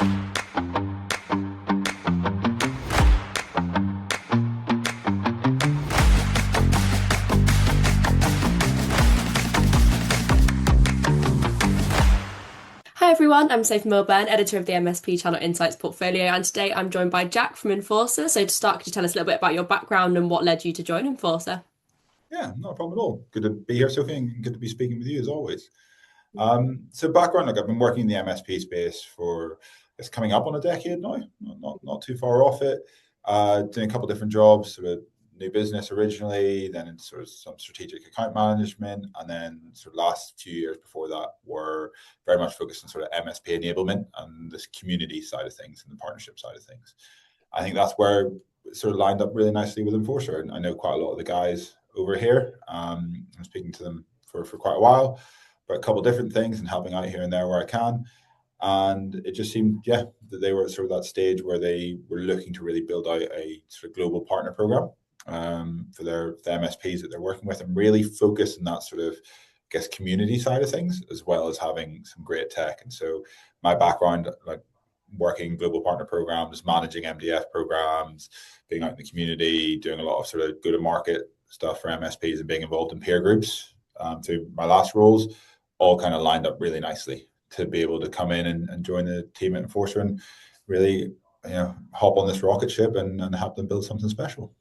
Hi everyone, I'm Sophie Milburn, editor of the MSP Channel Insights portfolio, and today I'm joined by Jack from Inforcer. So to start, could you tell us a little bit about your background and what led you to join Inforcer? Yeah, not a problem at all. Good to be here, Sophie, and good to be speaking with you as always. So background, like I've been working in the MSP space for it's coming up on a decade now, not too far off it. Doing a couple of different jobs, sort of new business originally, then in sort of some strategic account management, and then sort of last few years before that were very much focused on sort of MSP enablement and this community side of things and the partnership side of things. I think that's where it sort of lined up really nicely with Inforcer, and I know quite a lot of the guys over here. I'm speaking to them for quite a while, but a couple of different things and helping out here and there where I can. And it just seemed, yeah, that they were at sort of that stage where they were looking to really build out a sort of global partner program for the MSPs that they're working with and really focus on that sort of, I guess, community side of things, as well as having some great tech. And so my background, like working global partner programs, managing MDF programs, being out in the community, doing a lot of sort of go-to-market stuff for MSPs and being involved in peer groups through my last roles, all kind of lined up really nicely to be able to come in and join the team at Inforcer and really, hop on this rocket ship and help them build something special.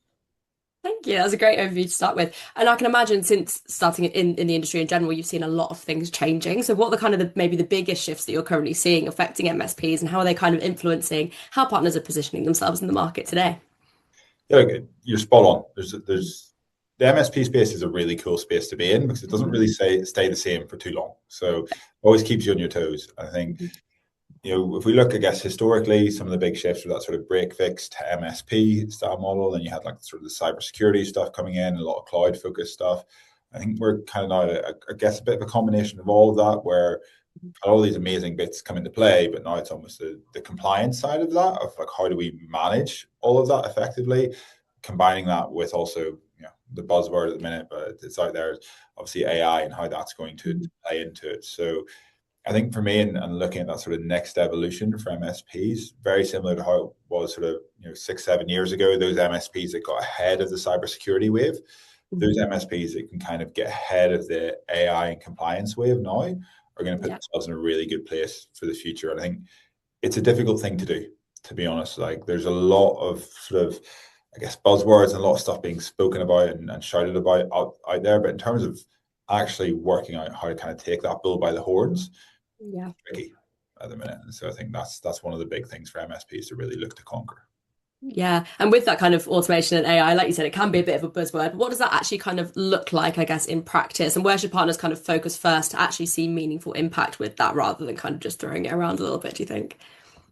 Thank you. That's a great overview to start with. And I can imagine since starting in the industry in general, you've seen a lot of things changing. So what are the kind of maybe the biggest shifts that you're currently seeing affecting MSPs and how are they kind of influencing how partners are positioning themselves in the market today? Yeah, you're spot on. There's the MSP space is a really cool space to be in because it doesn't really stay the same for too long. So always keeps you on your toes. I think, if we look, I guess, historically, some of the big shifts were that sort of break fix to MSP style model. Then you had like sort of the cybersecurity stuff coming in, a lot of cloud focused stuff. I think we're kind of now, I guess, a bit of a combination of all of that where all these amazing bits come into play, but now it's almost the compliance side of that, of like how do we manage all of that effectively, combining that with also the buzzword at the minute, but it's out there, obviously AI and how that's going to play into it. So I think for me and looking at that sort of next evolution for MSPs, very similar to how it was sort of 6-7 years ago, those MSPs that got ahead of the cybersecurity wave, those MSPs that can kind of get ahead of the AI and compliance wave now are going to put themselves in a really good place for the future. And I think it's a difficult thing to do, to be honest. Like there's a lot of sort of, I guess, buzzwords and a lot of stuff being spoken about and shouted about out there. But in terms of actually working out how to kind of take that bull by the horns, tricky at the minute. And so I think that's one of the big things for MSPs to really look to conquer. Yeah, and with that kind of automation and AI, like you said, it can be a bit of a buzzword. What does that actually kind of look like, I guess, in practice? And where should partners kind of focus first to actually see meaningful impact with that rather than kind of just throwing it around a little bit, do you think?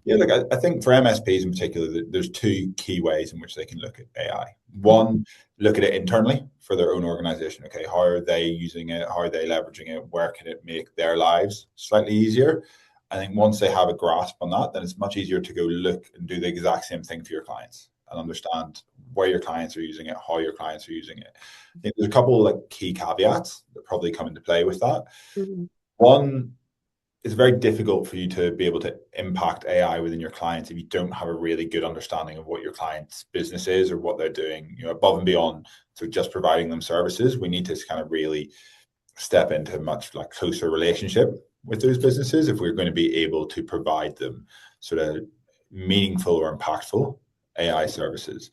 Yeah, look, I think for MSPs in particular, there's two key ways in which they can look at AI. One, look at it internally for their own organization. Okay, how are they using it? How are they leveraging it? Where can it make their lives slightly easier? I think once they have a grasp on that, then it's much easier to go look and do the exact same thing for your clients and understand where your clients are using it, how your clients are using it. I think there's a couple of like key caveats that probably come into play with that. One, it's very difficult for you to be able to impact AI within your clients if you don't have a really good understanding of what your client's business is or what they're doing, above and beyond. So just providing them services, we need to kind of really step into a much like closer relationship with those businesses if we're going to be able to provide them sort of meaningful or impactful AI services.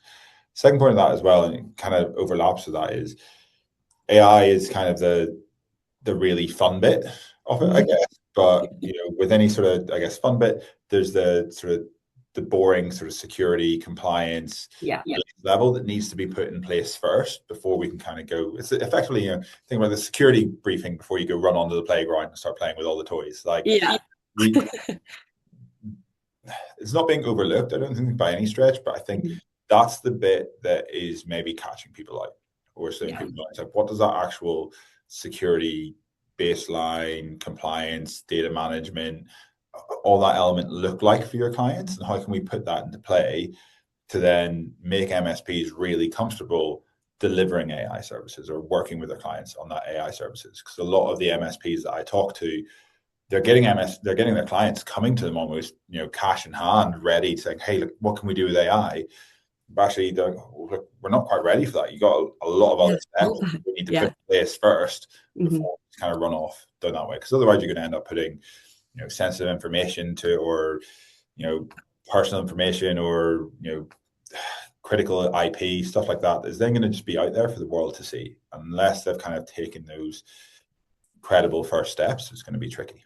Second point of that as well, and it kind of overlaps with that, is AI is kind of the really fun bit of it, I guess. But with any sort of, I guess, fun bit, there's the sort of the boring sort of security compliance level that needs to be put in place first before we can kind of go. It's effectively, think about the security briefing before you go run onto the playground and start playing with all the toys. Like, it's not being overlooked, I don't think, by any stretch, but I think that's the bit that is maybe catching people out or saying people out. It's like, what does that actual security baseline, compliance, data management, all that element look like for your clients, and how can we put that into play to then make MSPs really comfortable delivering AI services or working with their clients on that AI services? Because a lot of the MSPs that I talk to, they're getting their clients coming to them almost, cash in hand, ready, saying, "Hey, look, what can we do with AI?" But actually, they're like, "Oh, look, we're not quite ready for that. You got a lot of Yeah. other steps Oh, that we need to put yeah. in place first Hmm. before we kind of run off down that way. Because otherwise, you're going to end up putting, sensitive information to, or you know, personal information, or critical IP stuff like that is then going to just be out there for the world to see unless they've kind of taken those credible first steps. It's going to be tricky.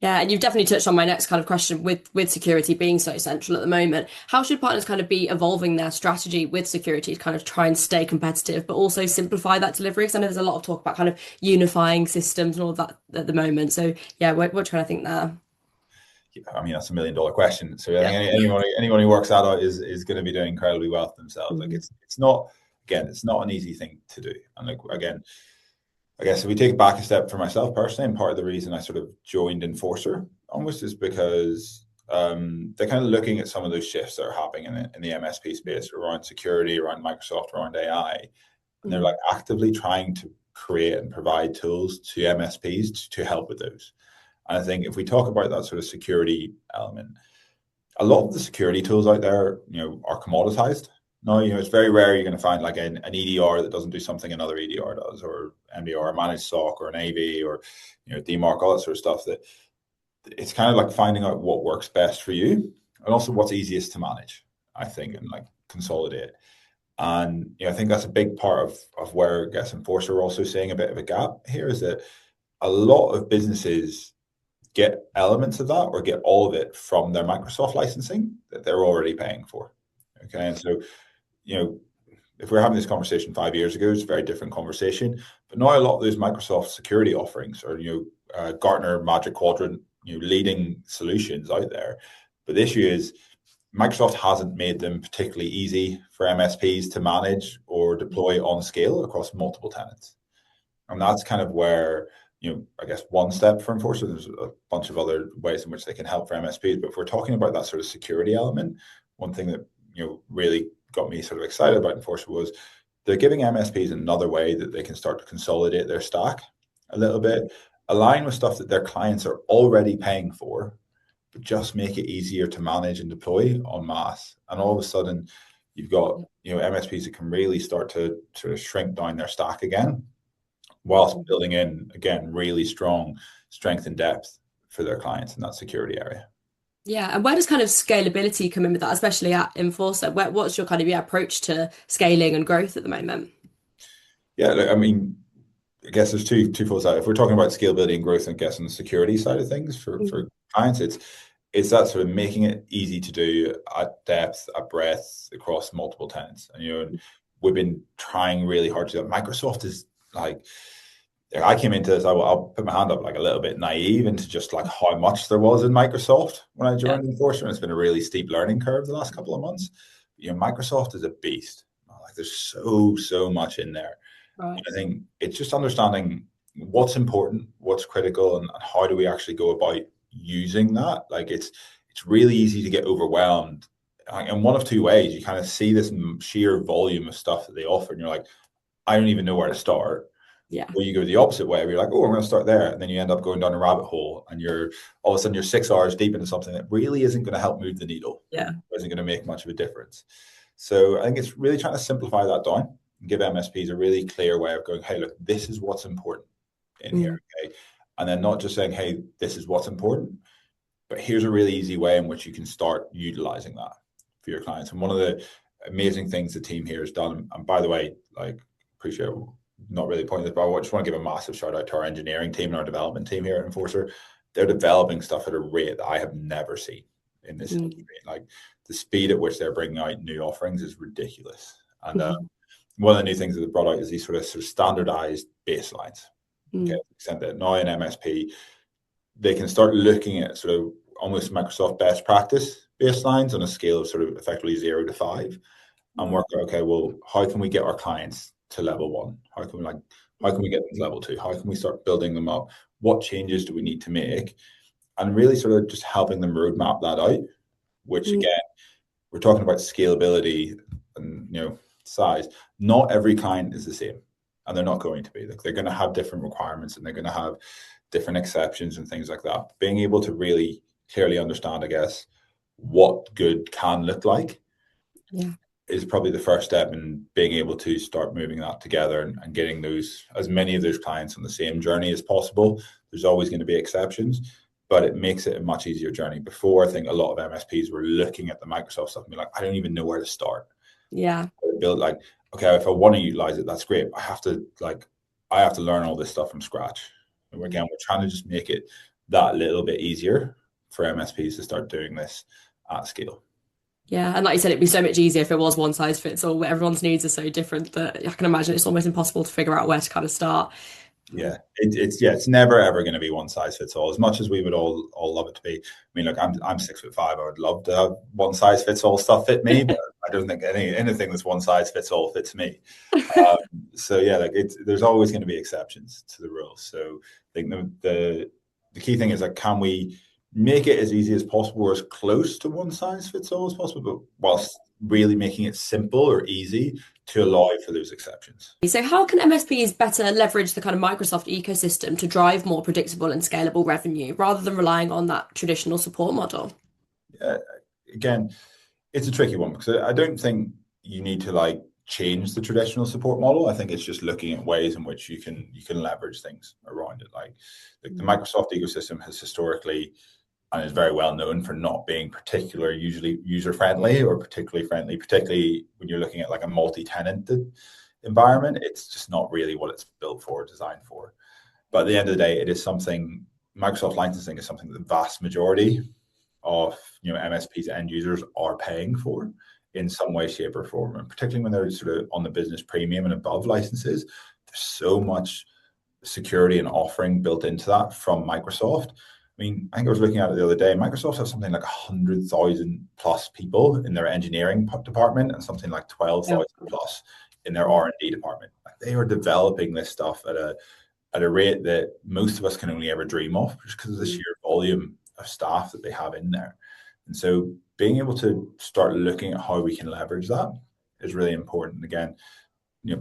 Yeah, and you've definitely touched on my next kind of question with security being so central at the moment. How should partners kind of be evolving their strategy with security to kind of try and stay competitive, but also simplify that delivery? Because I know there's a lot of talk about kind of unifying systems and all of that at the moment. So yeah, what trying to think there? I mean, that's $1 million question. So I Yeah. think anyone who works that out is going to be doing incredibly well for themselves. Like Mhm. it's not, again, it's not an easy thing to do. And like again, I guess if we take back a step for myself personally, and part of the reason I sort of joined Inforcer almost is because they're kind of looking at some of those shifts that are happening in the MSP space around security, around Microsoft, around AI, and they're like Mhm. actively trying to create and provide tools to MSPs to help with those. And I think if we talk about that sort of security element, a lot of the security tools out there, are commoditized. No, it's very rare you're going to find like an EDR that doesn't do something another EDR does, or MDR, managed SOC, or an AV, or DMARC, all that sort of stuff. That it's kind of like finding out what works best for you, and also what's easiest to manage. I think, and like consolidate. And I think that's a big part of where I guess Enforcer are also seeing a bit of a gap here is that a lot of businesses get elements of that or get all of it from their Microsoft licensing that they're already paying for. Okay. And so, you know, if we we're having this conversation 5 years ago, it's a very different conversation. But now a lot of those Microsoft security offerings are, Gartner Magic Quadrant, leading solutions out there. But the issue is Microsoft hasn't made them particularly easy for MSPs to manage or deploy on scale across multiple tenants. And that's kind of where, I guess one step for Enforcer, there's a bunch of other ways in which they can help for MSPs. But if we're talking about that sort of security element, one thing that, really got me sort of excited about Enforcer was they're giving MSPs another way that they can start to consolidate their stack a little bit, align with stuff that their clients are already paying for, but just make it easier to manage and deploy en masse. And all of a sudden, you've got, MSPs that can really start to sort of shrink down their stack again whilst building in, again, really strong strength and depth for their clients in that security area. Yeah, and where does kind of scalability come in with that, especially at Enforcer? What's your kind of approach to scaling and growth at the moment? Yeah, I mean, I guess there's two sides. If we're talking about scalability and growth, I guess on the security side of things for Mhm. clients, it's that sort of making it easy to do at depth, at breadth across multiple tenants. And we've been trying really hard to do that. Microsoft is like I came into this, I'll put my hand up like a little bit naive into just like how much there was in Microsoft when I Yeah, joined Enforcement. It's been a really steep learning curve the last couple of months. Microsoft is a beast. Like there's so much in there. right. I think it's just understanding what's important, what's critical, and how do we actually go about using that. Like it's really easy to get overwhelmed. Like, in one of two ways. You kind of see this sheer volume of stuff that they offer, and you're like, I don't even know where to start. Yeah, Or you go the opposite way, where you're like, oh, I'm going to start there, and then you end up going down a rabbit hole, and you're all of a sudden you're 6 hours deep into something that really isn't going to help move the needle, yeah. isn't going to make much of a difference. So I think it's really trying to simplify that down and give MSPs a really clear way of going, hey, look, this is what's important in here, Mm, okay? And then not just saying, hey, this is what's important, but here's a really easy way in which you can start utilizing that for your clients. And one of the amazing things the team here has done, and by the way, like appreciate not really pointing this, but I just want to give a massive shout out to our engineering team and our development team here at Enforcer. They're developing stuff at a rate that I have never seen in this mm, industry. Like the speed at which they're bringing out new offerings is ridiculous. And mhm, one of the new things that they brought out is these sort of standardized baselines. Okay, to mm, the extent that now in MSP, they can start looking at sort of almost Microsoft best practice baselines on a scale of sort of effectively 0 to 5 and mm, work out, okay, well, how can we get our clients to level one? How can we mm, get them to level two? How can we start building them up? What changes do we need to make? And really sort of just helping them roadmap that out, which mm, again, we're talking about scalability and size. Not every client is the same, and they're not going to be. Like they're going to have different requirements, and they're going to have different exceptions and things like that. Being able to really clearly understand, I guess, what good can look like Yeah. is probably the first step in being able to start moving that together and getting those as many of those clients on the same journey as possible. There's always going to be exceptions, but it makes it a much easier journey. Before, I think a lot of MSPs were looking at the Microsoft stuff and be like, I don't even know where to start. Yeah. Build like, okay, if I want to utilize it, that's great. I have to learn all this stuff from scratch. And again, we're trying to just make it that little bit easier for MSPs to start doing this at scale. Yeah, and like you said, it'd be so much easier if it was one size fits all, where everyone's needs are so different that I can imagine it's almost impossible to figure out where to kind of start. Yeah, it's never ever going to be one size fits all. As much as we would all love it to be. I mean, look, I'm 6'5". I would love to have one size fits all stuff fit me, but I don't think anything that's one size fits all fits me. Um, so yeah, like there's always going to be exceptions to the rule. So I think the key thing is like, can we make it as easy as possible or as close to one size fits all as possible, but whilst really making it simple or easy to allow for those exceptions. So how can MSPs better leverage the kind of Microsoft ecosystem to drive more predictable and scalable revenue rather than relying on that traditional support model? Again, it's a tricky one because I don't think you need to like change the traditional support model. I think it's just looking at ways in which you can leverage things around it. Like the Microsoft ecosystem has historically and is very well known for not being particularly usually user friendly or particularly friendly, particularly when you're looking at like a multi-tenanted environment. It's just not really what it's built for, designed for. But at the end of the day, it is something Microsoft licensing is something that the vast majority of MSPs end users are paying for in some way, shape, or form, and particularly when they're sort of on the business premium and above licenses. There's so much security and offering built into that from Microsoft. I mean, I think I was looking at it the other day. Microsoft has something like 100,000 plus people in their engineering department and something like 12,000 plus in their R&D department. Like they are developing this stuff at a rate that most of us can only ever dream of, just because of the sheer volume of staff that they have in there. And so being able to start looking at how we can leverage that is really important. Again,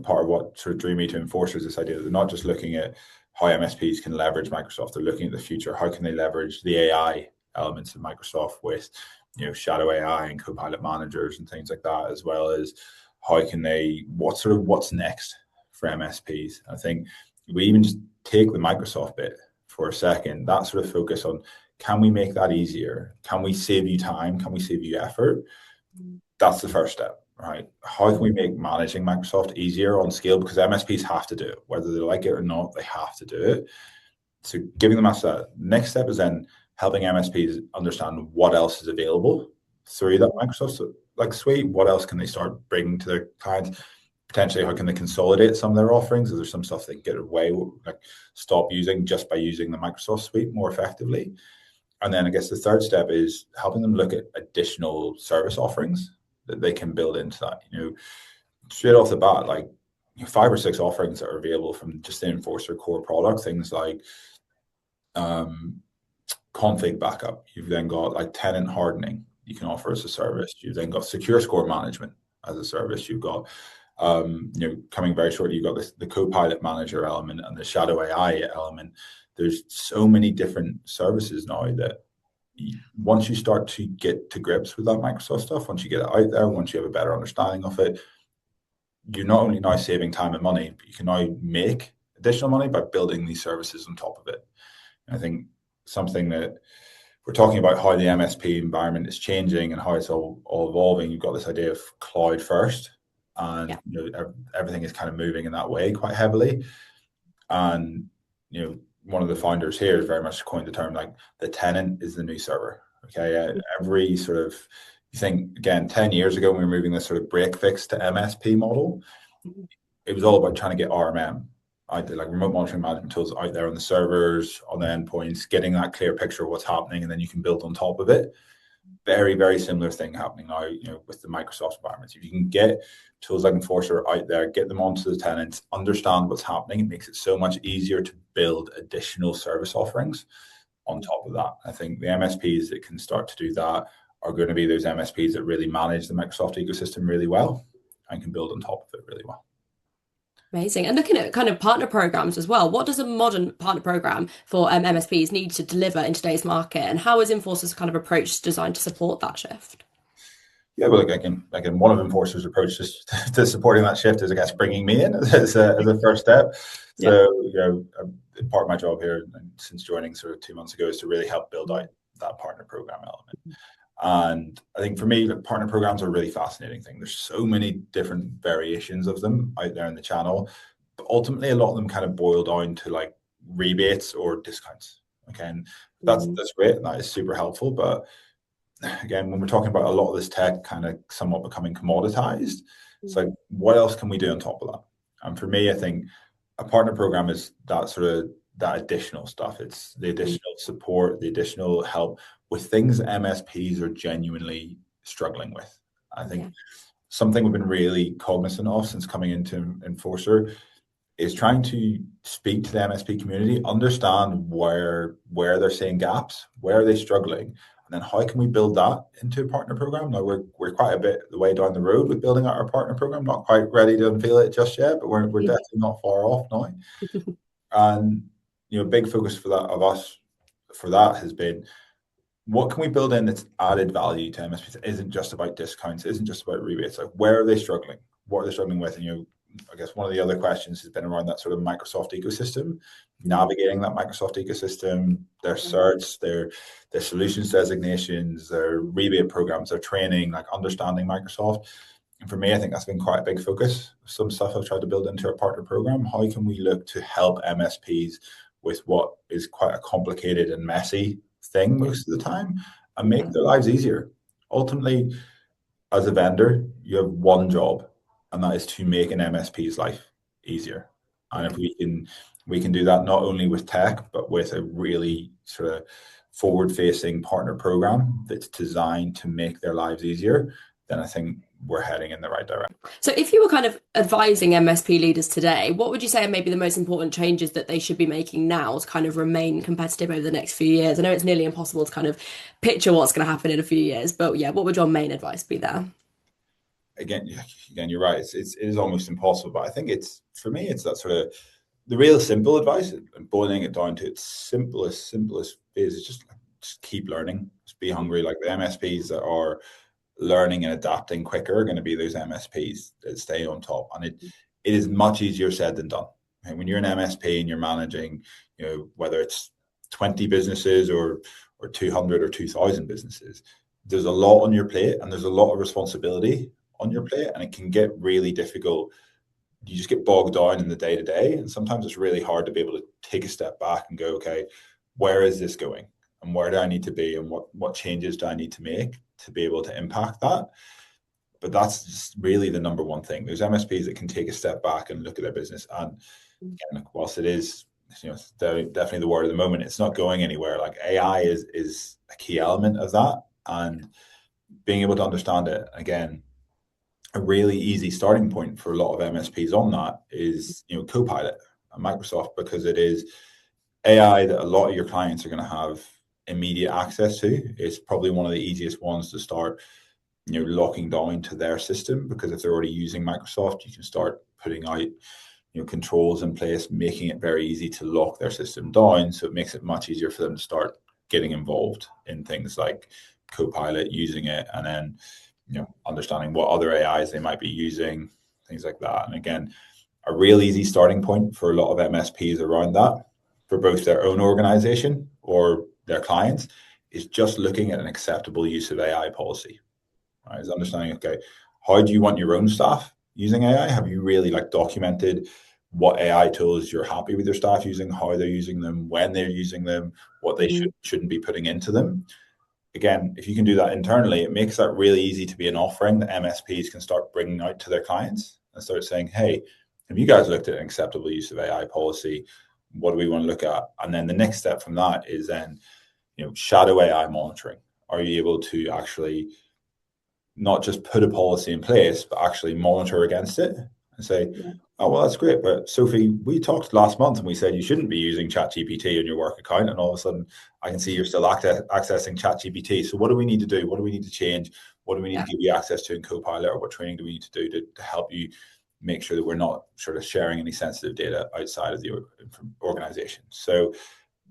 part of what sort of drew me to Inforcer is this idea that they're not just looking at how MSPs can leverage Microsoft, they're looking at the future. How can they leverage the AI elements of Microsoft with, shadow AI and Copilot managers and things like that, as well as how can they, what's next for MSPs? I think we even just take the Microsoft bit for a second, that sort of focus on, can we make that easier? Can we save you time? Can we save you effort? That's the first step, right? How can we make managing Microsoft easier on scale? Because MSPs have to do it, whether they like it or not, they have to do it. So giving them that next step is then helping MSPs understand what else is available through that Microsoft suite. What else can they start bringing to their clients? Potentially, how can they consolidate some of their offerings? Is there some stuff they can get away with, like stop using just by using the Microsoft suite more effectively? And then I guess the third step is helping them look at additional service offerings that they can build into that. Straight off the bat, like 5 or 6 offerings that are available from just the Inforcer core product, things like config backup. You've then got like tenant hardening you can offer as a service. You've then got secure score management as a service. You've got coming very shortly, you've got the Copilot manager element and the shadow AI element. There's so many different services now that once you start to get to grips with that Microsoft stuff, once you get it out there, once you have a better understanding of it, you're not only now saving time and money, but you can now make additional money by building these services on top of it. And I think something that we're talking about how the MSP environment is changing and how it's all evolving. You've got this idea of cloud first, and everything is kind of moving in that way quite heavily. And one of the founders here is very much coined the term like the tenant is the new server. Okay, every sort of, you think again 10 years ago when we were moving this sort of break fix to MSP model, it was all about trying to get RMM out there, like remote monitoring management tools out there on the servers, on the endpoints, getting that clear picture of what's happening, and then you can build on top of it. Very, very similar thing happening now, with the Microsoft environments. If you can get tools like Inforcer out there, get them onto the tenants, understand what's happening, it makes it so much easier to build additional service offerings on top of that. I think the MSPs that can start to do that are going to be those MSPs that really manage the Microsoft ecosystem really well and can build on top of it really well. Amazing. And looking at kind of partner programs as well, what does a modern partner program for MSPs need to deliver in today's market? And how is Inforcer's kind of approach designed to support that shift? Yeah, well, again, one of Enforcer's approaches to supporting that shift is, I guess, bringing me in as a first step. Yeah. So, part of my job here, and since joining sort of 2 months ago, is to really help build out that partner program element. And I think for me, the partner programs are a really fascinating thing. There's so many different variations of them out there in the channel, but ultimately, a lot of them kind of boil down to like rebates or discounts. Okay, and that's great, and that is super helpful, but again, when we're talking about a lot of this tech kind of somewhat becoming commoditized, it's like, what else can we do on top of that? And for me, I think a partner program is that sort of that additional stuff. It's the additional support, the additional help with things MSPs are genuinely struggling with. I think something we've been really cognizant of since coming into Enforcer is trying to speak to the MSP community, understand where they're seeing gaps, where are they struggling, and then how can we build that into a partner program. Now we're quite a bit the way down the road with building out our partner program, not quite ready to unveil it just yet, but we're definitely not far off now. And big focus for that of us for that has been, what can we build in that's added value to MSPs? It isn't just about discounts, it isn't just about rebates. Like, where are they struggling? What are they struggling with? And I guess one of the other questions has been around that sort of Microsoft ecosystem, navigating that Microsoft ecosystem, their certs, their solutions designations, their rebate programs, their training, like understanding Microsoft. And for me, I think that's been quite a big focus. Some stuff I've tried to build into our partner program. How can we look to help MSPs with what is quite a complicated and messy thing most of the time, and make their lives easier? Ultimately, as a vendor, you have one job, and that is to make an MSP's life easier. And if we can do that not only with tech, but with a really sort of forward-facing partner program that's designed to make their lives easier, then I think we're heading in the right direction. So if you were kind of advising MSP leaders today, what would you say are maybe the most important changes that they should be making now to kind of remain competitive over the next few years? I know it's nearly impossible to kind of picture what's going to happen in a few years, but yeah, what would your main advice be there? Again, you're right. It is almost impossible, but I think for me, it's that sort of the real simple advice, and boiling it down to its simplest is just keep learning. Just be hungry. Like, the MSPs that are learning and adapting quicker are going to be those MSPs that stay on top. And it is much easier said than done. And when you're an MSP and you're managing, whether it's 20 businesses or 200 or 2,000 businesses, there's a lot on your plate and there's a lot of responsibility on your plate, and it can get really difficult. You just get bogged down in the day to day, and sometimes it's really hard to be able to take a step back and go, okay, where is this going, and where do I need to be, and what changes do I need to make to be able to impact that? But that's just really the number one thing. There's MSPs that can take a step back and look at their business, and whilst it is definitely the word of the moment, it's not going anywhere. Like, AI is a key element of that, and being able to understand it. Again, a really easy starting point for a lot of MSPs on that is Copilot and Microsoft, because it is AI that a lot of your clients are going to have immediate access to. It's probably one of the easiest ones to start locking down to their system, because if they're already using Microsoft, you can start putting out controls in place, making it very easy to lock their system down. So it makes it much easier for them to start getting involved in things like Copilot, using it, and then understanding what other AIs they might be using, things like that. And again, a real easy starting point for a lot of MSPs around that, for both their own organization or their clients, is just looking at an acceptable use of AI policy. Right? Is understanding, okay, how do you want your own staff using AI? Have you really documented what AI tools you're happy with your staff using, how they're using them, when they're using them, what they shouldn't be putting into them? Again, if you can do that internally, it makes that really easy to be an offering that MSPs can start bringing out to their clients and start saying, hey, have you guys looked at an acceptable use of AI policy? What do we want to look at? And then the next step from that is then, shadow AI monitoring. Are you able to actually not just put a policy in place, but actually monitor against it and say, oh, well, that's great, but Sophie, we talked last month and we said you shouldn't be using ChatGPT on your work account, and all of a sudden I can see you're still accessing ChatGPT. So what do we need to do? What do we need to change? What do we need to give you access to in Copilot, or what training do we need to do to help you make sure that we're not sort of sharing any sensitive data outside of the organization. So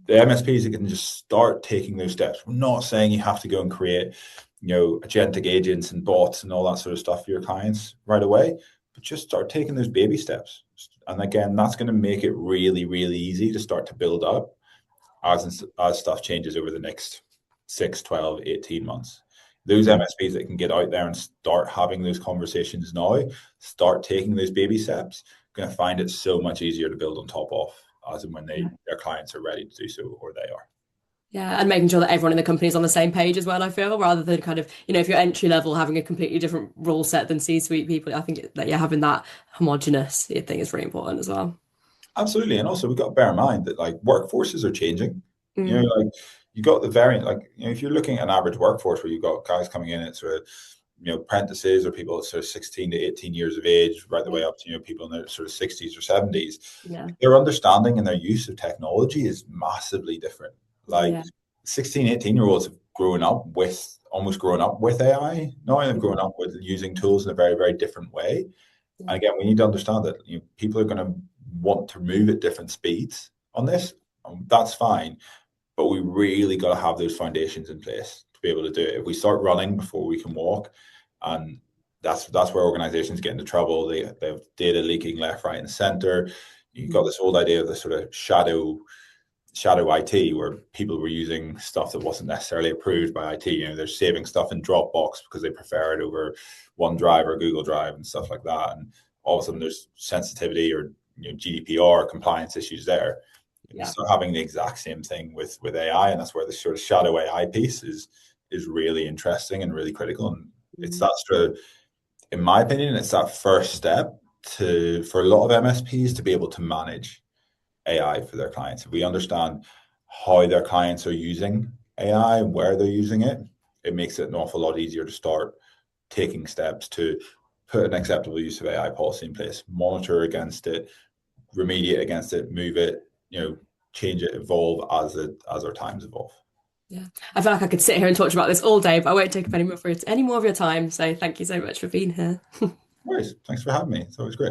the MSPs that can just start taking those steps. We're not saying you have to go and create, agentic agents and bots and all that sort of stuff for your clients right away, but just start taking those baby steps. And again, that's going to make it really, really easy to start to build up as stuff changes over the next 6, 12, 18 months. Those MSPs that can get out there and start having those conversations now, start taking those baby steps, going to find it so much easier to build on top of as and when their clients are ready to do so, or they are. Yeah, and making sure that everyone in the company is on the same page as well, I feel, rather than kind of, if you're entry level, having a completely different rule set than C-suite people. I think that, yeah, having that homogenous thing is really important as well. Absolutely. And also we've got to bear in mind that like workforces are changing. Mm. Like you got the variant, like, if you're looking at an average workforce where you've got guys coming in at sort of, apprentices or people sort of 16 to 18 years of age, right the way up to, people in their sort of 60s or 70s, Yeah. their understanding and their use of technology is massively different. Like Yeah. 16, 18-year-olds have almost grown up with AI. No, they've grown up with using tools in a very, very different way. And again, we need to understand that people are going to want to move at different speeds on this. That's fine. But we really got to have those foundations in place to be able to do it. If we start running before we can walk, and that's where organizations get into trouble. They have data leaking left, right, and center. You've got this old idea of the sort of shadow IT, where people were using stuff that wasn't necessarily approved by IT. They're saving stuff in Dropbox because they prefer it over OneDrive or Google Drive and stuff like that. And all of a sudden, there's sensitivity or GDPR compliance issues there. You Yeah. start having the exact same thing with AI, and that's where the sort of shadow AI piece is really interesting and really critical. And it's that sort of, in my opinion, it's that first step for a lot of MSPs to be able to manage AI for their clients. If we understand how their clients are using AI and where they're using it, it makes it an awful lot easier to start taking steps to put an acceptable use of AI policy in place, monitor against it, remediate against it, move it, change it, evolve as our times evolve. Yeah. I feel like I could sit here and talk about this all day, but I won't take up any more of your time. So thank you so much for being here. No worries. Thanks for having me. It's always great.